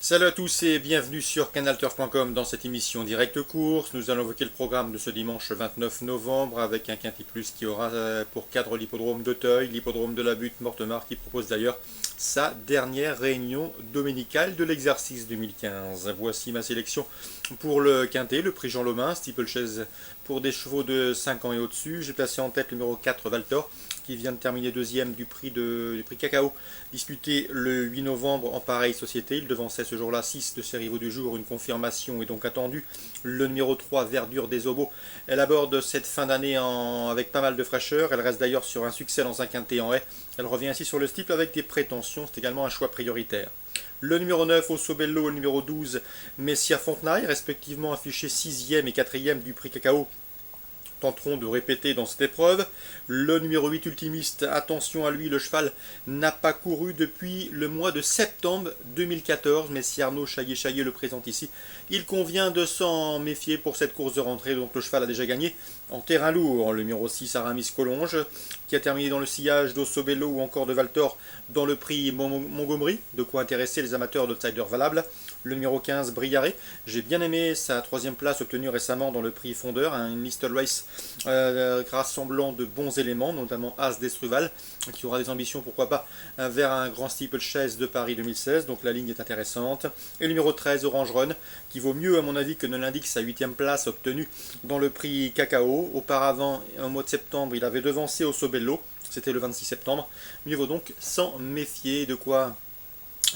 Salut à tous et bienvenue sur canalturf.com dans cette émission Direct Course. Nous allons évoquer le programme de ce dimanche 29 novembre avec un Quintet Plus qui aura pour cadre l'hippodrome d'Auteuil, l'hippodrome de la Butte Mortemart qui propose d'ailleurs sa dernière réunion dominicale de l'exercice 2015. Voici ma sélection pour le Quintet, le prix Jean Lomain, steeplechase pour des chevaux de 5 ans et au-dessus. J'ai placé en tête le numéro 4 Valtor qui vient de terminer deuxième du prix Cacao, disputé le 8 novembre en pareille société. Il devançait ce jour-là 6 de ses rivaux du jour. Une confirmation est donc attendue. Le numéro 3, Verdure des Obos, elle aborde cette fin d'année avec pas mal de fraîcheur. Elle reste d'ailleurs sur un succès dans un quintet en haie. Elle revient ainsi sur le steeple avec des prétentions. C'est également un choix prioritaire. Le numéro 9, Osobello, et le numéro 12, Messia Fontenaille, respectivement affichés 6e et 4e du prix Cacao, tenteront de répéter dans cette épreuve. Le numéro 8 Ultimiste, attention à lui, le cheval n'a pas couru depuis le mois de septembre 2014, mais si Arnaud Chaillet le présente ici, il convient de s'en méfier pour cette course de rentrée, donc le cheval a déjà gagné en terrain lourd. Le numéro 6 Aramis Collonge, qui a terminé dans le sillage d'Osobello ou encore de Valtor dans le prix Montgomery, de quoi intéresser les amateurs d'outsiders valables. Le numéro 15 Briaré, j'ai bien aimé sa troisième place obtenue récemment dans le prix Fondeur, une liste race rassemblant de bons éléments, notamment As d'Estruval, qui aura des ambitions, pourquoi pas, vers un grand steeplechase de Paris 2016, donc la ligne est intéressante. Et le numéro 13, Orange Run, qui vaut mieux à mon avis que ne l'indique sa 8e place obtenue dans le prix Cacao. Auparavant, au mois de septembre, il avait devancé Osobello, c'était le 26 septembre. Mieux vaut donc s'en méfier, de quoi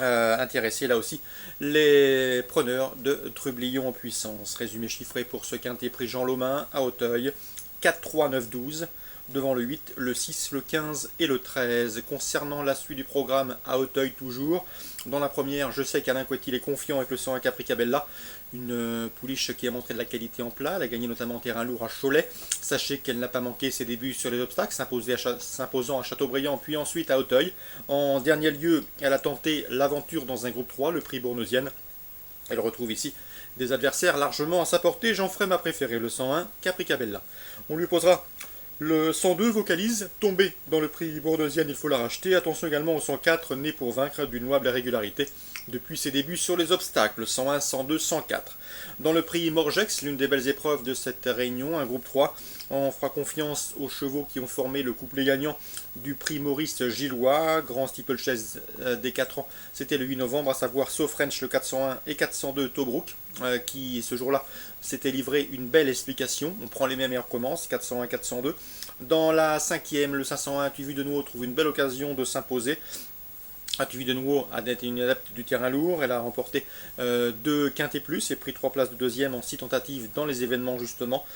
intéresser là aussi les preneurs de Trublion en puissance. Résumé chiffré pour ce quintet prix Jean Lomain à Auteuil, 4, 3, 9, 12, devant le 8, le 6, le 15 et le 13. Concernant la suite du programme à Auteuil toujours, dans la première, je sais qu'Alain Coetil est confiant avec le 101 Capricabella, une pouliche qui a montré de la qualité en plat. Elle a gagné notamment en terrain lourd à Cholet. Sachez qu'elle n'a pas manqué ses débuts sur les obstacles, s'imposant à Châteaubriand puis ensuite à Auteuil. En dernier lieu, elle a tenté l'aventure dans un groupe 3, le prix Bourneusienne. Elle retrouve ici des adversaires largement à sa portée. J'en ferai ma préférée, le 101 Capricabella. On lui posera le 102 Vocalise, tombé dans le prix Bourdeusienne, il faut la racheter. Attention également au 104, né pour vaincre d'une louable régularité depuis ses débuts sur les obstacles, 101, 102, 104. Dans le prix Morgex, l'une des belles épreuves de cette réunion, un groupe 3, on fera confiance aux chevaux qui ont formé le couplet gagnant du prix Maurice Gillois, grand steeplechase des 4 ans, c'était le 8 novembre, à savoir So French le 401 et 402 Tobruk, qui ce jour-là s'était livré une belle explication. On prend les mêmes et on recommence, 401, 402. Dans la 5e, le 501 Tuvu de Nouveau trouve une belle occasion de s'imposer. Tuvu de Nouveau a été une adepte du terrain lourd. Elle a remporté 2 quintés plus et pris 3 places de deuxième en 6 tentatives dans les événements justement.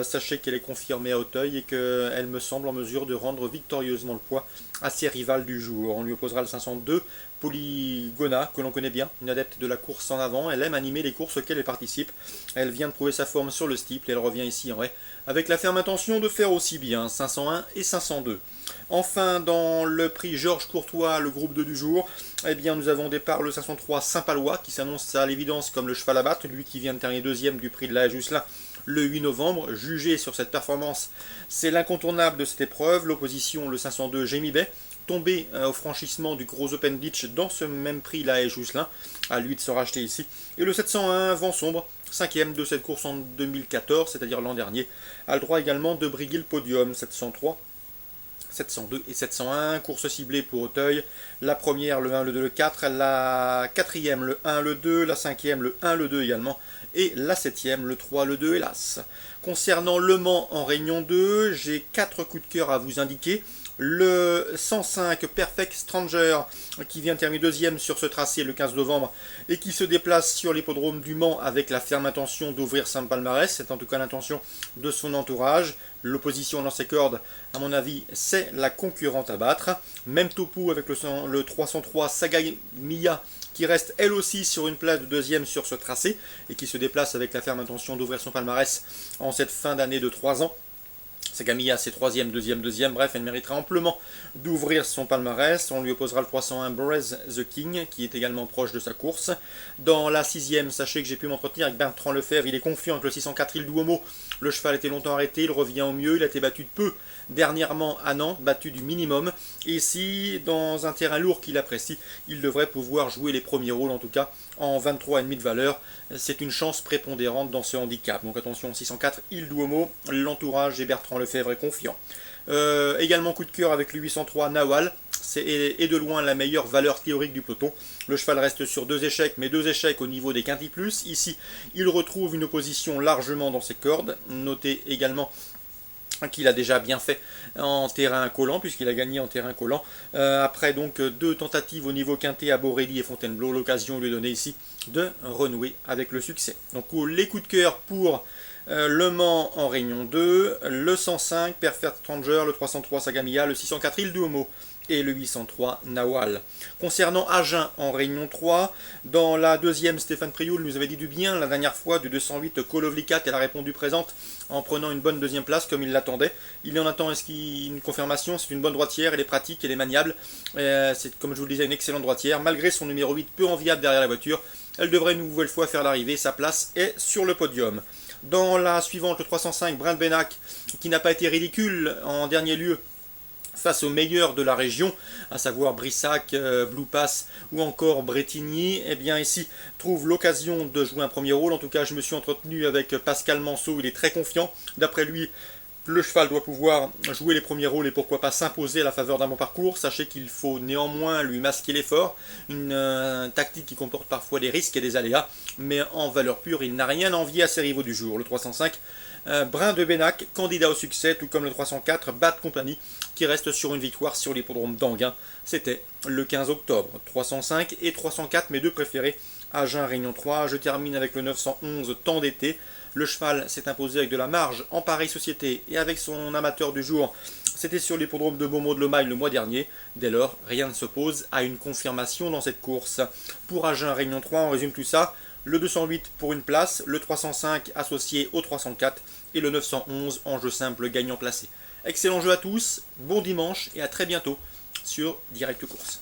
Sachez qu'elle est confirmée à Auteuil et qu'elle me semble en mesure de rendre victorieusement le poids à ses rivales du jour. On lui opposera le 502 Polygona, que l'on connaît bien, une adepte de la course en avant. Elle aime animer les courses auxquelles elle participe. Elle vient de prouver sa forme sur le steeple et elle revient ici en vrai avec la ferme intention de faire aussi bien, 501 et 502. Enfin, dans le prix Georges Courtois, le groupe 2 du jour, eh bien, nous avons au départ le 503 Saint-Palois qui s'annonce à l'évidence comme le cheval à battre, lui qui vient de terminer deuxième du prix de la Jusselin le 8 novembre. Jugé sur cette performance, c'est l'incontournable de cette épreuve. L'opposition, le 502 Jamie Bay, tombé au franchissement du gros Open Ditch dans ce même prix là et Jousselin, à lui de se racheter ici. Et le 701 Vent Sombre, 5e de cette course en 2014, c'est-à-dire l'an dernier, a le droit également de briguer le podium. 703, 702 et 701, course ciblée pour Auteuil. La première, le 1, le 2, le 4, la quatrième, le 1, le 2, la cinquième, le 1, le 2 également, et la septième, le 3, le 2, hélas. Concernant Le Mans en Réunion 2, j'ai 4 coups de cœur à vous indiquer. Le 105 Perfect Stranger qui vient terminer deuxième sur ce tracé le 15 novembre et qui se déplace sur l'hippodrome du Mans avec la ferme intention d'ouvrir son palmarès. C'est en tout cas l'intention de son entourage. L'opposition dans ses cordes, à mon avis, c'est la concurrente à battre. Même topo avec le 303 Sagai Mia qui reste elle aussi sur une place de deuxième sur ce tracé et qui se déplace avec la ferme intention d'ouvrir son palmarès en cette fin d'année de 3 ans. Sagamia, c'est troisième, deuxième, bref, elle méritera amplement d'ouvrir son palmarès. On lui opposera le 301 Brez the King, qui est également proche de sa course. Dans la sixième, sachez que j'ai pu m'entretenir avec Bertrand Lefebvre, il est confiant avec le 604 Île Duomo. Le cheval était longtemps arrêté, il revient au mieux, il a été battu de peu dernièrement à Nantes, battu du minimum. Et ici, dans un terrain lourd qu'il apprécie, il devrait pouvoir jouer les premiers rôles, en tout cas en 23,5 de valeur. C'est une chance prépondérante dans ce handicap. Donc attention, 604 Île Duomo, l'entourage et Bertrand Lefebvre est confiant. Également coup de cœur avec le 803 Nawal. C'est de loin la meilleure valeur théorique du peloton. Le cheval reste sur 2 échecs, mais 2 échecs au niveau des quintis plus. Ici, il retrouve une opposition largement dans ses cordes. Notez également qu'il a déjà bien fait en terrain collant, puisqu'il a gagné en terrain collant. Après donc 2 tentatives au niveau quintet à Borelli et Fontainebleau, l'occasion lui est donnée ici de renouer avec le succès. Donc les coups de cœur pour Le Mans en Réunion 2, le 105 Perfect Stranger, le 303 Sagamia, le 604 Île Duomo et le 803 Nawal. Concernant Agen en Réunion 3, dans la deuxième, Stéphane Prioul nous avait dit du bien la dernière fois du 208 Kolovlikat, elle a répondu présente en prenant une bonne deuxième place comme il l'attendait. Il en attend une confirmation, c'est une bonne droitière, elle est pratique, elle est maniable. C'est comme je vous le disais une excellente droitière, malgré son numéro 8 peu enviable derrière la voiture. Elle devrait une nouvelle fois faire l'arrivée, sa place est sur le podium. Dans la suivante, le 305 Brent Benac, qui n'a pas été ridicule en dernier lieu face aux meilleurs de la région, à savoir Brissac, Blue Pass ou encore Bretigny, eh bien ici trouve l'occasion de jouer un premier rôle. En tout cas, je me suis entretenu avec Pascal Manceau, il est très confiant. D'après lui, le cheval doit pouvoir jouer les premiers rôles et pourquoi pas s'imposer à la faveur d'un bon parcours. Sachez qu'il faut néanmoins lui masquer l'effort, une tactique qui comporte parfois des risques et des aléas, mais en valeur pure, il n'a rien à envier à ses rivaux du jour. Le 305, Brin de Benac, candidat au succès, tout comme le 304, Bad Company, qui reste sur une victoire sur l'hippodrome d'Anguin. C'était le 15 octobre. 305 et 304, mes deux préférés. Agen, Réunion 3. Je termine avec le 911, Temps d'été. Le cheval s'est imposé avec de la marge en pareille société et avec son amateur du jour. C'était sur l'hippodrome de Beaumont de Lomagne le mois dernier. Dès lors, rien ne s'oppose à une confirmation dans cette course. Pour Agen, Réunion 3, on résume tout ça. Le 208 pour une place, le 305 associé au 304 et le 911 en jeu simple gagnant placé. Excellent jeu à tous, bon dimanche et à très bientôt sur Direct Course.